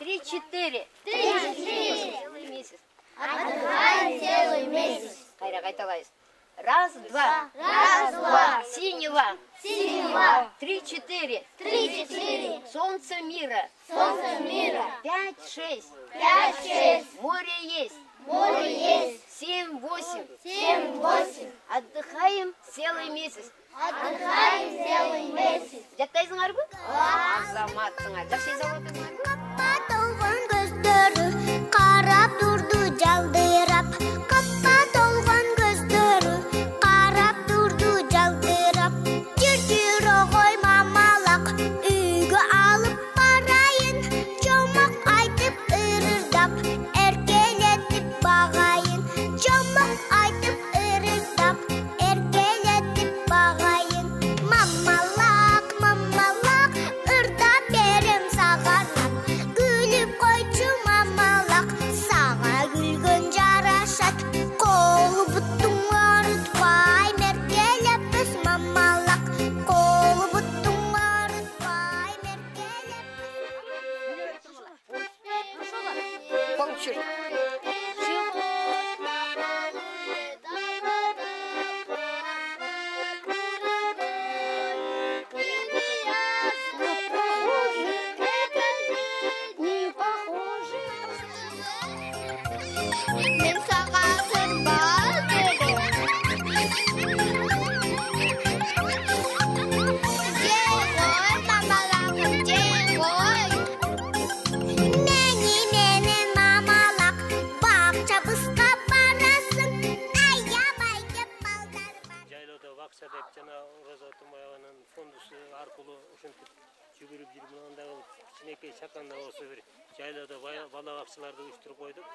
3-4. 3-4. Целый месяц. Отдыхаем целый месяц. Кайра, кайталайыз. Раз-два. Раз-два. Синего. Синего. 3-4. 3-4. Солнце мира. Солнце мира. 5-6. 5-6. Море есть. Море есть. 7-8. 7-8. Отдыхаем целый месяц. Отдыхаем целый месяц. Жаттайсыңар бу? Азаматсыңар. Жакшы заводыңар бу? Толгон көздөрү карап турду жалдырап. Капка толгон көздөрү карап турду жалдырап. Жүр огой мамалак үйгө алып барайын. Жомок айтып ырырдап, эркелетип багайын. Жомок айтып ырырдап, эркелетип багайын. Мамалак, мамалак, ырдап берем сагарап. Гүлүп койчу мамалак, сага гүлгөн жарашат. Кол буттуң арытпай, меркелеппиз мамалак. Кол буттуң арытпай, меркелеппиз. Получили. Мен сага сырбал берем. Жегой, мамалакым, жегой. Менен мамалак, бакчабызга барасың. Аябай деп балдар бар. Жайлоодо бакча деп жана Роза Тумаеванын фондусу аркылуу ушинтип жүгүрүп жүрүп мындагы кичинекей чаканда болсо бир жайлоодо бала бакчаларды уюштуруп койдук.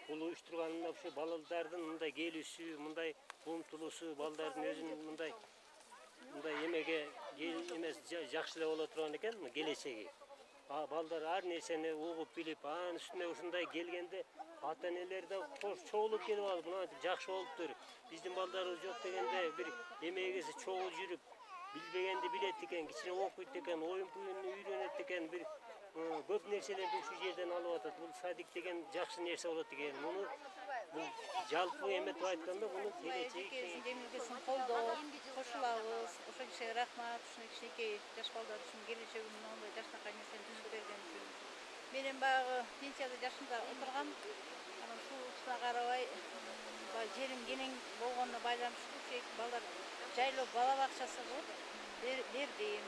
Бул уюштурганында ушу балдардын мындай келүүсү, мындай умтулуусу, балдардын өзүнүн мындай эмеге эмес жакшы эле боло турган экен, келечеги. Балдар ар нерсени угуп билип, анын үстүнө ушундай келгенде ата энелер да кош чогулуп келип алып, мынантип жакшы болуптур. Биздин балдарыбыз жок дегенде бир эмегеси чогуу жүрүп, билбегенди билет экен, кичине окуйт экен, оюн буюн үйрөнөт экен, бир көп нерселерди ушул жерден алып атат. Бул садик деген жакшы нерсе болот экен. Муну бул жалпы эметип айтканда мунун келечеги Демилгесин колдоо, кошулабыз. Ошол кишиге рахмат, ушундай кичинекей жаш балдар үчүн келечегимин мындай жакшынакай нерсени түзүп берген үчүн. Менин баягы пенсияда жашында отургам, анан ушуна карабай, жерим кенен болгонуна байланыштуу балдар жайлоо бала бакчасы кылып бердим.